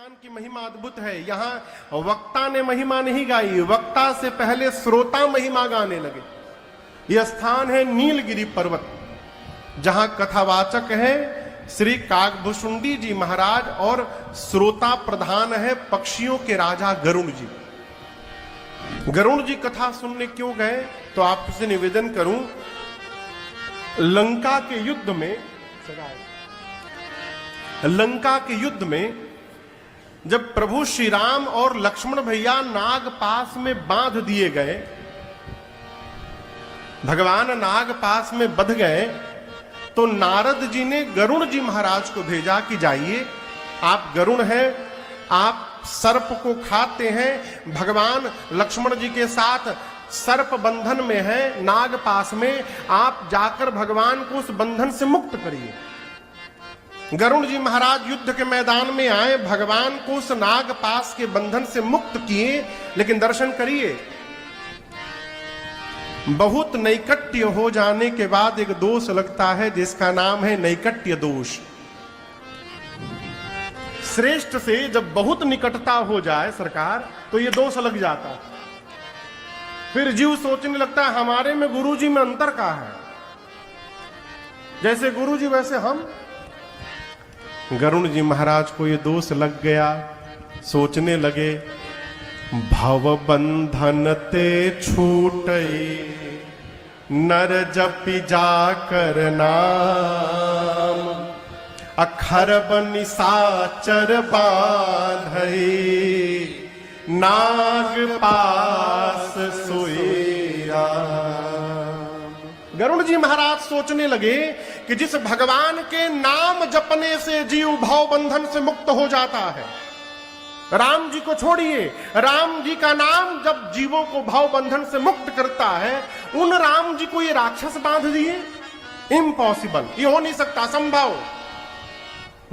स्थान की महिमा अद्भुत है। यहाँ वक्ता ने महिमा नहीं गाई, वक्ता से पहले श्रोता महिमा गाने लगे। यह स्थान है नीलगिरी पर्वत, जहां कथावाचक है श्री काकभुशुंडी जी महाराज और श्रोता प्रधान है पक्षियों के राजा गरुण जी। गरुण जी कथा सुनने क्यों गए, तो आपसे निवेदन करूं, लंका के युद्ध में जब प्रभु श्री राम और लक्ष्मण भैया नाग पास में बांध दिए गए, भगवान नाग पास में बंध गए, तो नारद जी ने गरुण जी महाराज को भेजा कि जाइए, आप गरुण हैं, आप सर्प को खाते हैं, भगवान लक्ष्मण जी के साथ सर्प बंधन में है, नाग पास में, आप जाकर भगवान को उस बंधन से मुक्त करिए। गरुण जी महाराज युद्ध के मैदान में आए, भगवान को उस नाग पास के बंधन से मुक्त किए, लेकिन दर्शन करिए, बहुत नैकट्य हो जाने के बाद एक दोष लगता है जिसका नाम है नैकट्य दोष। श्रेष्ठ से जब बहुत निकटता हो जाए सरकार, तो ये दोष लग जाता, फिर जीव सोचने लगता है हमारे में गुरु जी में अंतर का है, जैसे गुरु जी वैसे हम। गरुण जी महाराज को ये दोष लग गया, सोचने लगे भव बंधन ते छूटे, नर जपि जाकर नाम, अखरब निशाचर बांधई, नाग पास सोई राम। गरुड़ जी महाराज सोचने लगे कि जिस भगवान के नाम जपने से जीव भाव बंधन से मुक्त हो जाता है, राम जी को छोड़िए, राम जी का नाम जब जीवों को भाव बंधन से मुक्त करता है, उन राम जी को ये राक्षस बांध दिए, इम्पॉसिबल, ये हो नहीं सकता, संभव।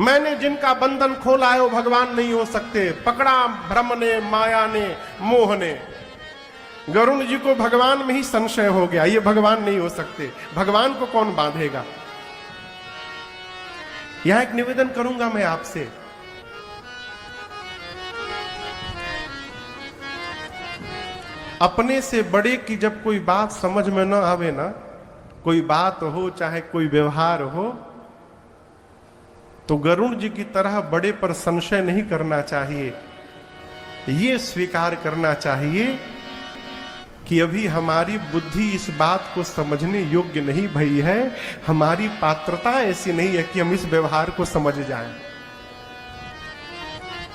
मैंने जिनका बंधन खोला है वो भगवान नहीं हो सकते, पकड़ा भ्रम ने, माया ने, मोह ने। गरुण जी को भगवान में ही संशय हो गया, ये भगवान नहीं हो सकते, भगवान को कौन बांधेगा। यह एक निवेदन करूंगा मैं आपसे, अपने से बड़े की जब कोई बात समझ में न आवे ना, कोई बात हो चाहे कोई व्यवहार हो, तो गरुण जी की तरह बड़े पर संशय नहीं करना चाहिए। ये स्वीकार करना चाहिए कि अभी हमारी बुद्धि इस बात को समझने योग्य नहीं भई है, हमारी पात्रता ऐसी नहीं है कि हम इस व्यवहार को समझ जाएं।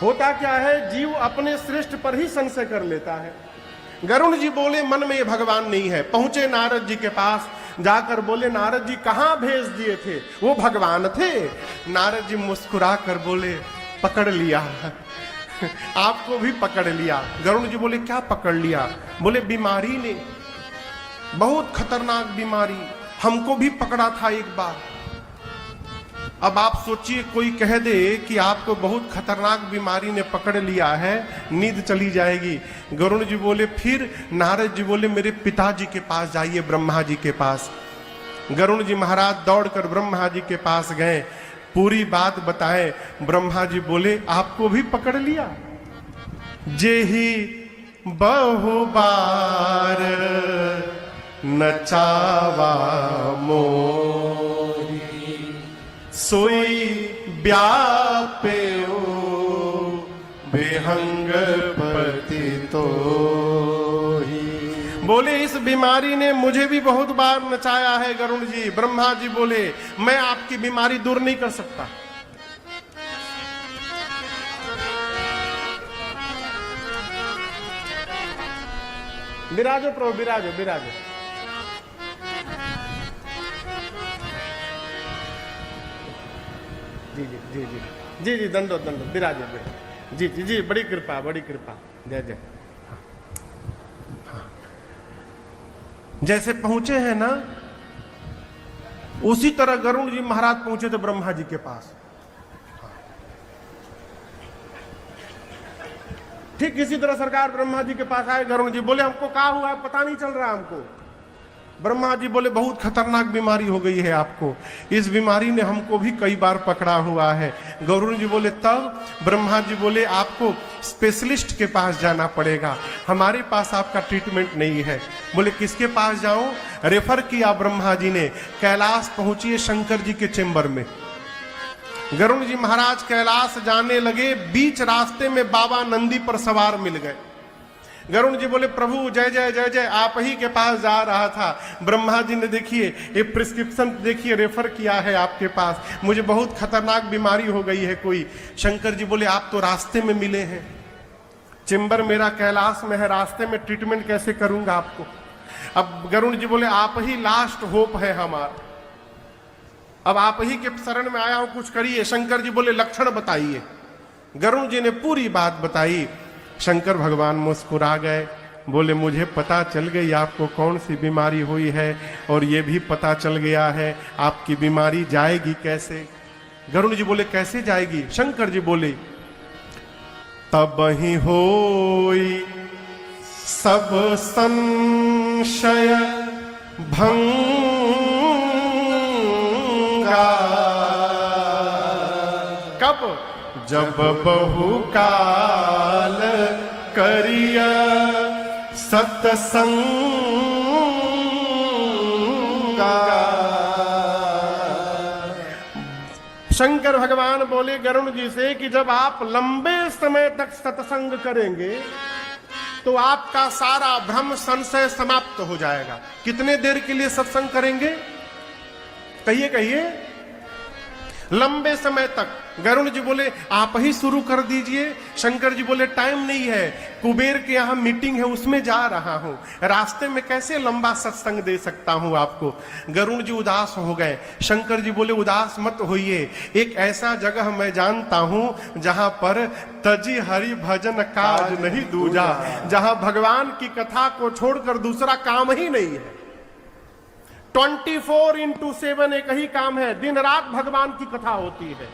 होता क्या है, जीव अपने श्रेष्ठ पर ही संशय कर लेता है। गरुण जी बोले मन में ये भगवान नहीं है, पहुंचे नारद जी के पास, जाकर बोले नारद जी कहां भेज दिए थे, वो भगवान थे। नारद जी मुस्कुरा कर बोले पकड़ लिया, आपको भी पकड़ लिया। गरुण जी बोले क्या पकड़ लिया, बोले बीमारी ने, बहुत खतरनाक बीमारी, हमको भी पकड़ा था एक बार। अब आप सोचिए कोई कह दे कि आपको बहुत खतरनाक बीमारी ने पकड़ लिया है, नींद चली जाएगी। गरुण जी बोले फिर, नारद जी बोले मेरे पिताजी के पास जाइए, ब्रह्मा जी के पास। गरुण जी महाराज दौड़कर ब्रह्मा जी के पास गए, पूरी बात बताएं। ब्रह्मा जी बोले आपको भी पकड़ लिया, जेहि बहु बार नचावा मोरी, सोई व्यापेओ बेहंग पति तो ही। बोले इस बीमारी ने मुझे भी बहुत बार नचाया है गरुण जी। ब्रह्मा जी बोले मैं आपकी बीमारी दूर नहीं कर सकता। विराजो प्रभु, विराजो विराजो। जी जी जी जी जी जी, दंडो दंडो, विराजो जी जी जी, बड़ी कृपा, बड़ी कृपा, जय जय। जैसे पहुंचे हैं ना, उसी तरह गरुण जी महाराज पहुंचे थे ब्रह्मा जी के पास। ठीक इसी तरह सरकार ब्रह्मा जी के पास आए। गरुण जी बोले हमको क्या हुआ पता नहीं चल रहा हमको। ब्रह्मा जी बोले बहुत खतरनाक बीमारी हो गई है आपको, इस बीमारी ने हमको भी कई बार पकड़ा हुआ है। गरुड़ जी बोले तब? ब्रह्मा जी बोले आपको स्पेशलिस्ट के पास जाना पड़ेगा, हमारे पास आपका ट्रीटमेंट नहीं है। बोले किसके पास जाऊं? रेफर किया ब्रह्मा जी ने, कैलाश पहुंचिए शंकर जी के चेंबर में। गरुड़ जी महाराज कैलाश जाने लगे, बीच रास्ते में बाबा नंदी पर सवार मिल गए। गरुड़ जी बोले प्रभु जय जय जय जय, आप ही के पास जा रहा था। ब्रह्मा जी ने देखिए ये प्रिस्क्रिप्शन देखिए रेफर किया है आपके पास, मुझे बहुत खतरनाक बीमारी हो गई है कोई। शंकर जी बोले आप तो रास्ते में मिले हैं, चेंबर मेरा कैलाश में है, रास्ते में ट्रीटमेंट कैसे करूंगा आपको? अब गरुड़ जी बोले आप ही लास्ट होप है हमारा, अब आप ही के शरण में आया हूं, कुछ करिए। शंकर जी बोले लक्षण बताइए। गरुड़ जी ने पूरी बात बताई। शंकर भगवान मुस्कुरा गए, बोले मुझे पता चल गई आपको कौन सी बीमारी हुई है, और ये भी पता चल गया है आपकी बीमारी जाएगी कैसे। गरुड़ जी बोले कैसे जाएगी? शंकर जी बोले तब ही होई सब संशय भंगा। कब? जब बहुकाल करिया सत्संगा। शंकर भगवान बोले गरुड़ जी से कि जब आप लंबे समय तक सत्संग करेंगे तो आपका सारा भ्रम संशय समाप्त हो जाएगा। कितने देर के लिए सत्संग करेंगे? कहिए कहिए। लंबे समय तक। गरुड़ जी बोले आप ही शुरू कर दीजिए। शंकर जी बोले टाइम नहीं है, कुबेर के यहाँ मीटिंग है उसमें जा रहा हूं, रास्ते में कैसे लंबा सत्संग दे सकता हूं आपको। गरुड़ जी उदास हो गए। शंकर जी बोले उदास मत होइए, एक ऐसा जगह मैं जानता हूं जहां पर तजी हरि भजन काज नहीं दूजा, जहां भगवान की कथा को छोड़कर दूसरा काम ही नहीं है। 24/7 एक ही काम है, दिन रात भगवान की कथा होती है,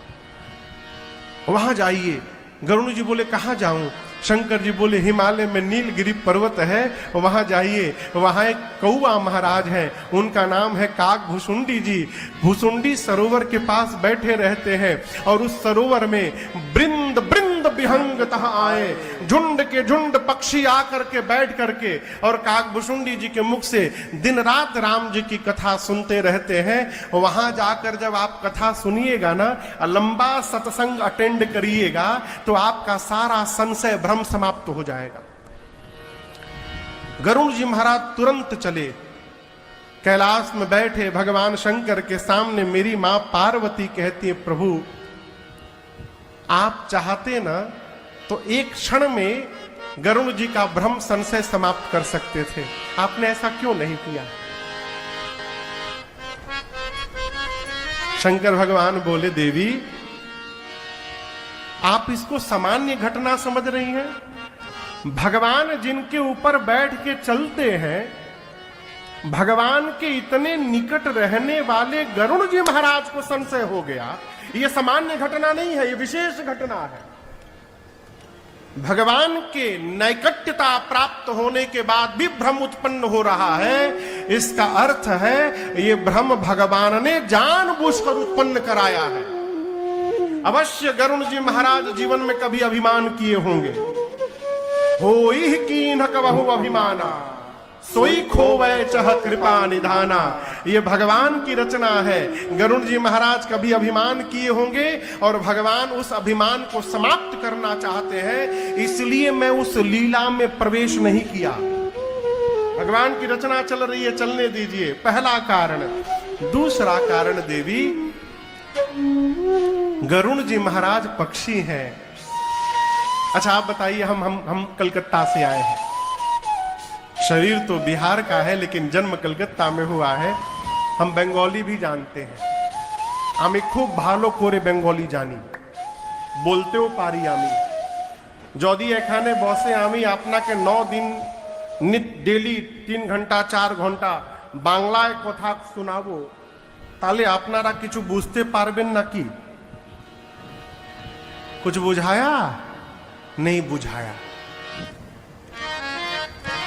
वहां जाइए। गरुड़ जी बोले कहां जाऊं? शंकर जी बोले हिमालय में नीलगिरी पर्वत है, वहां जाइए। वहां एक कौआ महाराज हैं, उनका नाम है काक भुसुंडी जी। भुसुंडी सरोवर के पास बैठे रहते हैं और उस सरोवर में बृंद बृंद विहंग तह आए, झुंड के झुंड पक्षी आकर के बैठ करके और काक भुसुंडी जी के मुख से दिन रात राम जी की कथा सुनते रहते हैं। वहां जाकर जब आप कथा सुनिएगा ना, लंबा सत्संग अटेंड करिएगा तो आपका सारा संशय भ्रम समाप्त हो जाएगा। गरुड़ जी महाराज तुरंत चले, कैलाश में बैठे भगवान शंकर के सामने मेरी मां पार्वती कहती है प्रभु आप चाहते ना तो एक क्षण में गरुड़ जी का भ्रम संशय समाप्त कर सकते थे, आपने ऐसा क्यों नहीं किया? शंकर भगवान बोले देवी आप इसको सामान्य घटना समझ रही हैं। भगवान जिनके ऊपर बैठ के चलते हैं, भगवान के इतने निकट रहने वाले गरुड़ जी महाराज को संशय हो गया, ये सामान्य घटना नहीं है, ये विशेष घटना है। भगवान के नैकट्यता प्राप्त होने के बाद भी भ्रम उत्पन्न हो रहा है, इसका अर्थ है ये भ्रम भगवान ने जानबूझकर उत्पन्न कराया है। अवश्य गरुड़ जी महाराज जीवन में कभी अभिमान किए होंगे। होई कीन कबहु अभिमाना सोई खोवै चह कृपा निधाना, ये भगवान की रचना है। गरुड़ जी महाराज कभी अभिमान किए होंगे और भगवान उस अभिमान को समाप्त करना चाहते हैं, इसलिए मैं उस लीला में प्रवेश नहीं किया। भगवान की रचना चल रही है, चलने दीजिए, पहला कारण। दूसरा कारण देवी, गरुड़ जी महाराज पक्षी हैं। अच्छा आप बताइए, हम कलकत्ता से आए हैं, शरीर तो बिहार का है लेकिन जन्म कलकत्ता में हुआ है। हम बंगाली भी जानते हैं, हमें खूब भालो कोरे बंगाली जानी, बोलते हो पारी आमी जदि एखाने बसे आमी आपनाके 9 दिन नित डेली 3 घंटा 4 घंटा बांग्लाয় কথা শোনাবো, তাহলে আপনারা কিছু বুঝতে পারবেন নাকি? कुछ बुझाया? नहीं बुझाया।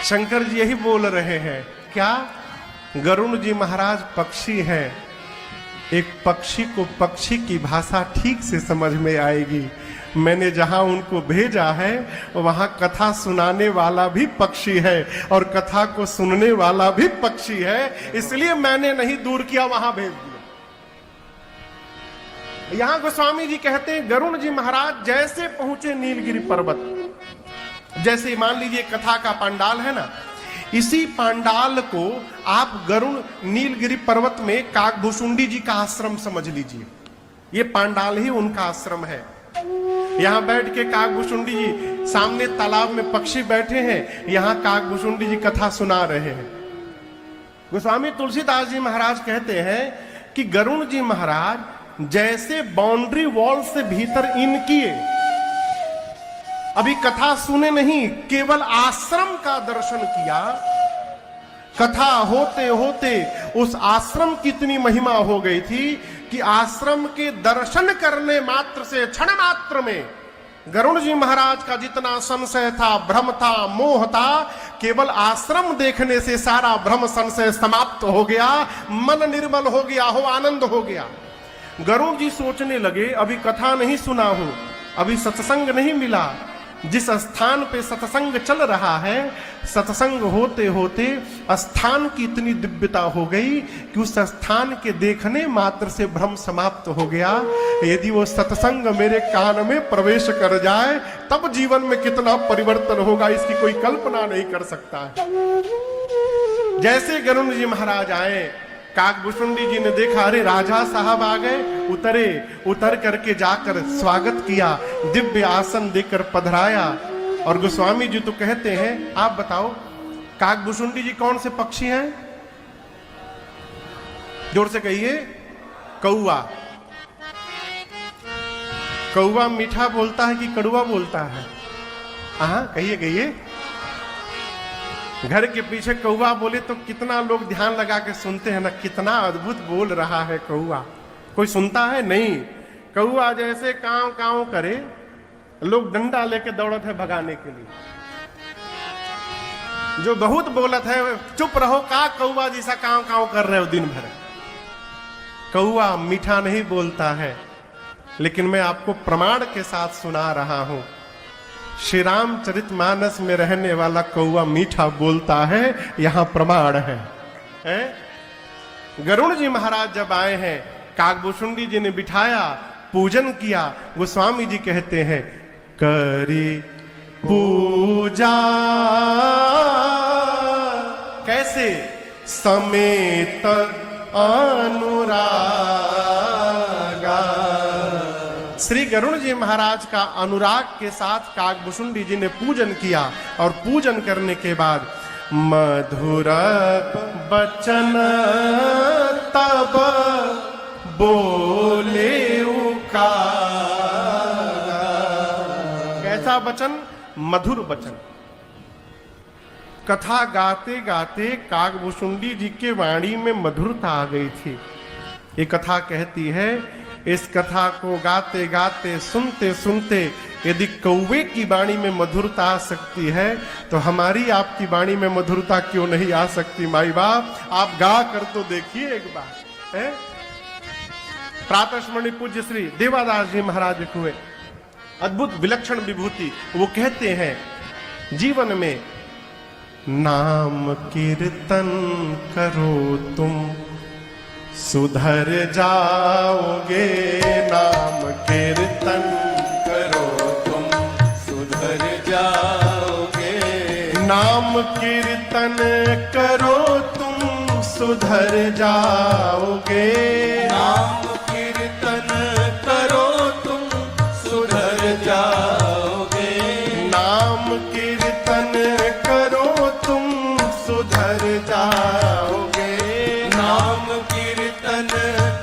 शंकर जी यही बोल रहे हैं, क्या गरुण जी महाराज पक्षी हैं। एक पक्षी को पक्षी की भाषा ठीक से समझ में आएगी। मैंने जहां उनको भेजा है वहां कथा सुनाने वाला भी पक्षी है और कथा को सुनने वाला भी पक्षी है, इसलिए मैंने नहीं दूर किया, वहां भेज दिया। यहां गोस्वामी जी कहते हैं गरुण जी महाराज जैसे पहुंचे नीलगिरी पर्वत, जैसे मान लीजिए कथा का पंडाल है ना, इसी पंडाल को आप गरुण नीलगिरी पर्वत में काकभूषुंडी जी का आश्रम समझ लीजिए। ये पंडाल ही उनका आश्रम है। यहां बैठ के काकभूषुंडी जी, सामने तालाब में पक्षी बैठे हैं, यहां काकभूषुंडी जी कथा सुना रहे हैं। गोस्वामी तुलसीदास जी महाराज कहते हैं कि गरुण जी महाराज जैसे बाउंड्री वॉल से भीतर इन किए, अभी कथा सुने नहीं, केवल आश्रम का दर्शन किया। कथा होते होते उस आश्रम की इतनी महिमा हो गई थी कि आश्रम के दर्शन करने मात्र से, क्षण मात्र में गरुण जी महाराज का जितना संशय था, भ्रम था, मोह था, केवल आश्रम देखने से सारा भ्रम संशय समाप्त हो गया, मन निर्मल हो गया हो, आनंद हो गया। गरुण जी सोचने लगे अभी कथा नहीं सुना हूं, अभी सत्संग नहीं मिला। जिस स्थान पे सत्संग चल रहा है, सत्संग होते होते स्थान की इतनी दिव्यता हो गई कि उस स्थान के देखने मात्र से भ्रम समाप्त हो गया। यदि वो सत्संग मेरे कान में प्रवेश कर जाए तब जीवन में कितना परिवर्तन होगा, इसकी कोई कल्पना नहीं कर सकता है। जैसे गरुण जी महाराज आए, काकभूषुंडी जी ने देखा, अरे राजा साहब आ गए, उतरे, उतर करके जाकर स्वागत किया, दिव्य आसन देकर पधराया। और गोस्वामी जी तो कहते हैं, आप बताओ काकभूषुंडी जी कौन से पक्षी हैं? जोर से कहिए। कौवा। कौवा मीठा बोलता है कि कड़वा बोलता है? हाँ कहिए कहिए। घर के पीछे कौवा बोले तो कितना लोग ध्यान लगा के सुनते हैं ना, कितना अद्भुत बोल रहा है कौवा। कोई सुनता है? नहीं। कौवा जैसे कांव कांव करे, लोग डंडा लेके दौड़त है भगाने के लिए। जो बहुत बोलत है, चुप रहो, का कौवा जैसा कांव कांव कर रहे हो दिन भर। कौवा मीठा नहीं बोलता है, लेकिन मैं आपको प्रमाण के साथ सुना रहा हूं। श्री रामचरितमानस में रहने वाला कौवा मीठा बोलता है, यहां प्रमाण है। गरुण जी महाराज जब आए हैं, काकभूषुंडी जी ने बिठाया, पूजन किया। गोस्वामी जी कहते हैं, करी पूजा कैसे? समेत अनुरागा। श्री गरुण जी महाराज का अनुराग के साथ काकभूषुंडी जी ने पूजन किया, और पूजन करने के बाद मधुर बचन तब बोले उका। कैसा बचन? मधुर बचन। कथा गाते गाते काकभूषुंडी जी के वाणी में मधुरता आ गई थी। ये कथा कहती है, इस कथा को गाते गाते, सुनते सुनते यदि कौवे की वाणी में मधुरता आ सकती है तो हमारी आपकी वाणी में मधुरता क्यों नहीं आ सकती? माई बाप, आप गा कर तो देखिए एक बार। है प्रातस्मरणीय पूज्य श्री देवादास जी महाराज हुए, अद्भुत विलक्षण विभूति। वो कहते हैं, जीवन में नाम कीर्तन करो तुम सुधर जाओगे। नाम कीर्तन करो तुम सुधर जाओगे। नाम कीर्तन करो तुम सुधर जाओगे। नाम कीर्तन करो तुम सुधर जाओगे। नाम कीर्तन करो तुम सुधर जाओगे। नाम कीर्तन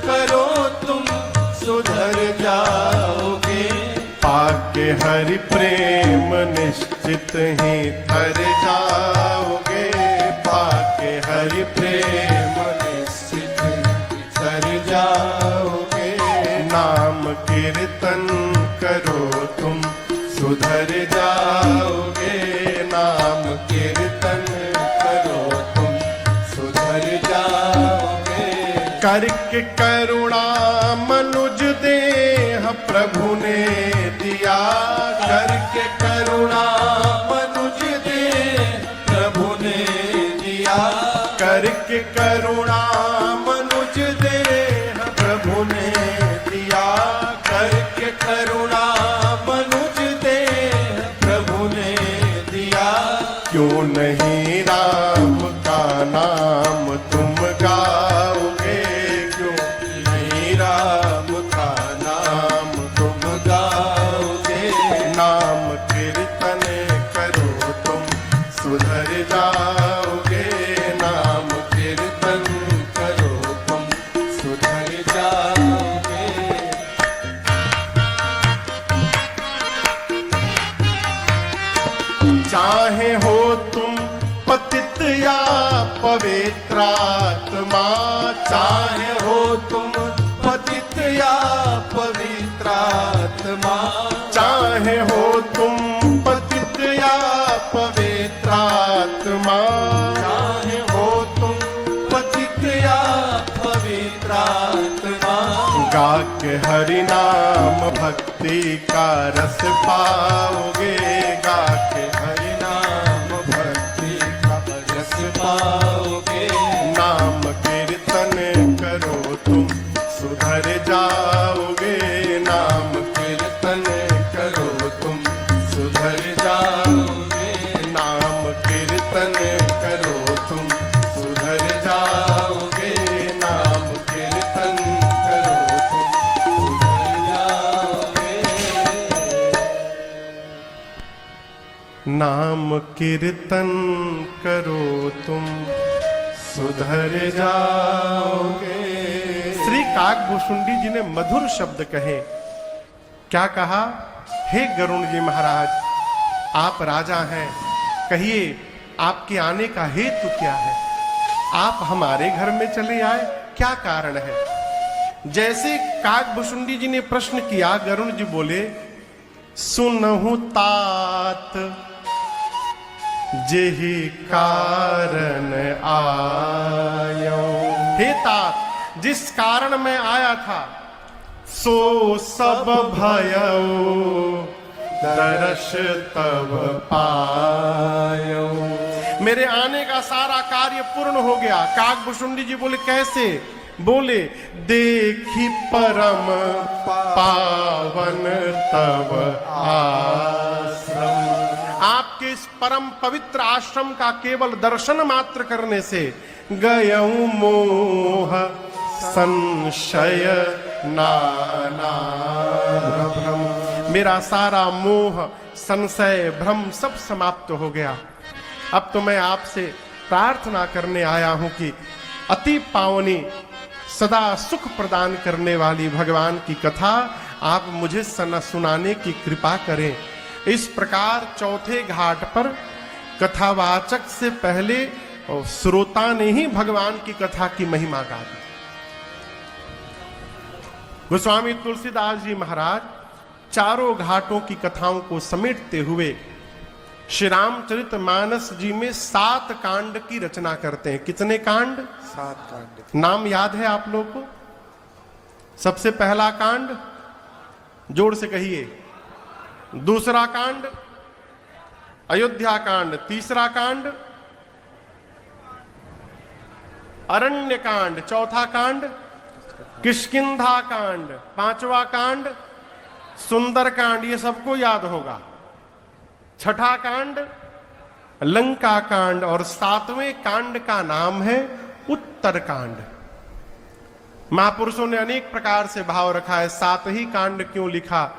करो तुम सुधर जाओगे। पाके हरि प्रेम निश्चित ही थर जाओगे। पाके हरि प्रेम निश्चित ही थर जाओगे। नाम कीर्तन करो तुम सुधर जाओगे। नाम कीर्तन करो तुम सुधर जाओगे। करके करुणा मनुज देह प्रभु ने दिया, करके करुणा मनुज देह प्रभु ने दिया, करके करुणा मनुज देह प्रभु ने दिया, करके करुणा मनुज देह प्रभु ने दिया। क्यों नहीं राम का नाम तुम गाओगे, क्यों नहीं राम का नाम तुम गाओगे, नाम कीर्तन करो तुम सुधर जाओगे, नाम कीर्तन करो तुम सुधर जाओगे। चाहे हो तुम पतित या पवित्रात्मा, चाहे हो तुम पतित या पवित्रात्मा, चाहे हो तुम पतित या पवित्रात्मा, चाहे हो तुम पतित या पवित्रात्मा, गा के हरि नाम भक्ति का रस पाओगे, गा के हरि नाम भक्ति का रस पाओगे, नाम कीर्तन करो तुम सुधर जाओगे, नाम कीर्तन करो तुम सुधर जाओगे, नाम कीर्तन करो तुम सुधर जाओगे, नाम कीर्तन करो तुम सुधर जाओगे। नाम कीर्तन करो तुम सुधर जाओगे। श्री काकभूषुंडी जी ने मधुर शब्द कहे। क्या कहा? हे गरुण जी महाराज, आप राजा हैं, कहिए आपके आने का हेतु क्या है? आप हमारे घर में चले आए, क्या कारण है? जैसे काकभूषुंडी जी ने प्रश्न किया, गरुण जी बोले, सुनहु तात जेहि कारण आयो। हे तात, जिस कारण मैं आया था सो सब भयो, दर्श तब पायो। मेरे आने का सारा कार्य पूर्ण हो गया। काकभूषुंडी जी बोले, कैसे? बोले, देखी परम पावन तब आश्रम। आपके इस परम पवित्र आश्रम का केवल दर्शन मात्र करने से गयऊ मोह संशय नाना भ्रम। मेरा सारा मोह संशय भ्रम सब समाप्त हो गया। अब तो मैं आपसे प्रार्थना करने आया हूं कि अति पावनी सदा सुख प्रदान करने वाली भगवान की कथा आप मुझे सुनाने की कृपा करें। इस प्रकार चौथे घाट पर कथावाचक से पहले श्रोता ने ही भगवान की कथा की महिमा गा दी। गोस्वामी तुलसीदास जी महाराज चारों घाटों की कथाओं को समेटते हुए श्री रामचरितमानस जी में 7 कांड की रचना करते हैं। कितने कांड? 7 कांड। नाम याद है आप लोग को? सबसे पहला कांड जोर से कहिए। दूसरा कांड अयोध्या कांड। तीसरा कांड अरण्य कांड। चौथा कांड किष्किंधा कांड। पांचवा कांड सुंदर कांड। ये सबको याद होगा। छठा कांड लंका कांड और 7वें कांड का नाम है उत्तर कांड। महापुरुषों ने अनेक प्रकार से भाव रखा है। 7 ही कांड क्यों लिखा?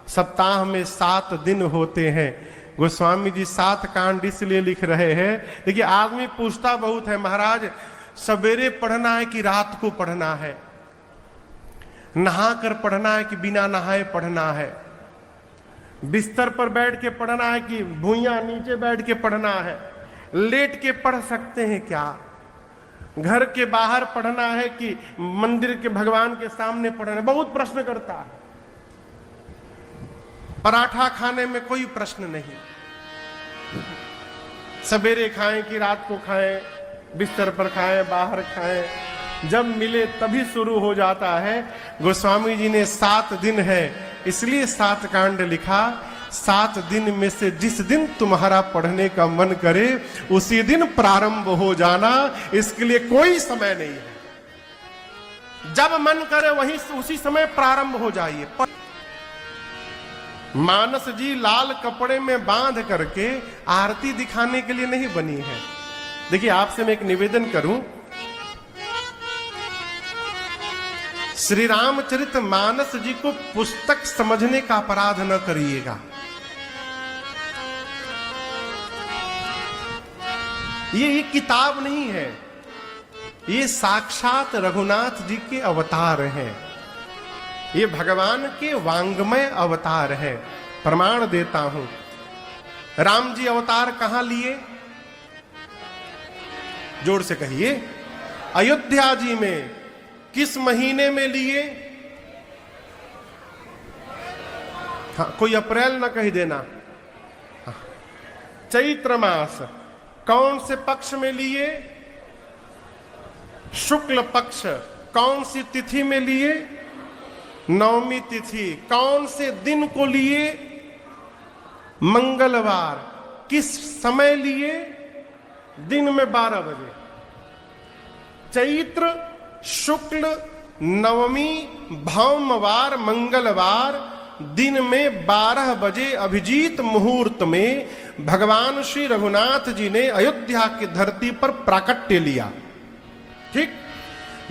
सप्ताह में 7 दिन होते हैं। गोस्वामी जी 7 कांड इसलिए लिख रहे हैं। देखिए, आदमी पूछता बहुत है, महाराज सवेरे पढ़ना है कि रात को पढ़ना है? नहा कर पढ़ना है कि बिना नहाए पढ़ना है? बिस्तर पर बैठ के पढ़ना है कि भुइयां नीचे बैठ के पढ़ना है? लेट के पढ़ सकते हैं क्या? घर के बाहर पढ़ना है कि मंदिर के भगवान के सामने पढ़ना है? बहुत प्रश्न करता है। पराठा खाने में कोई प्रश्न नहीं। सवेरे खाएं कि रात को खाएं, बिस्तर पर खाएं, बाहर खाएं, जब मिले तभी शुरू हो जाता है। गोस्वामी जी ने 7 दिन है इसलिए 7 कांड लिखा। 7 दिन में से जिस दिन तुम्हारा पढ़ने का मन करे उसी दिन प्रारंभ हो जाना, इसके लिए कोई समय नहीं है। जब मन करे वहीं उसी समय प्रारंभ हो जाइए। मानस जी लाल कपड़े में बांध करके आरती दिखाने के लिए नहीं बनी है। देखिए आपसे मैं एक निवेदन करूं, श्री रामचरित मानस जी को पुस्तक समझने का अपराध न करिएगा। ये किताब नहीं है, ये साक्षात रघुनाथ जी के अवतार हैं। ये भगवान के वांग्मय अवतार है। प्रमाण देता हूं, राम जी अवतार कहां लिए? जोर से कहिए, अयोध्या जी में। किस महीने में लिए? हाँ, कोई अप्रैल ना कही देना। हाँ, चैत्र मास। कौन से पक्ष में लिए? शुक्ल पक्ष। कौन सी तिथि में लिए? नवमी तिथि। कौन से दिन को लिए? मंगलवार। किस समय लिए? दिन में 12 बजे। चैत्र शुक्ल नवमी भौमवार मंगलवार दिन में 12 बजे अभिजीत मुहूर्त में भगवान श्री रघुनाथ जी ने अयोध्या की धरती पर प्राकट्य लिया। ठीक।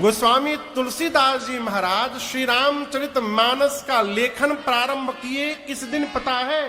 गोस्वामी तुलसीदास जी महाराज श्री रामचरित मानस का लेखन प्रारंभ किए किस दिन पता है?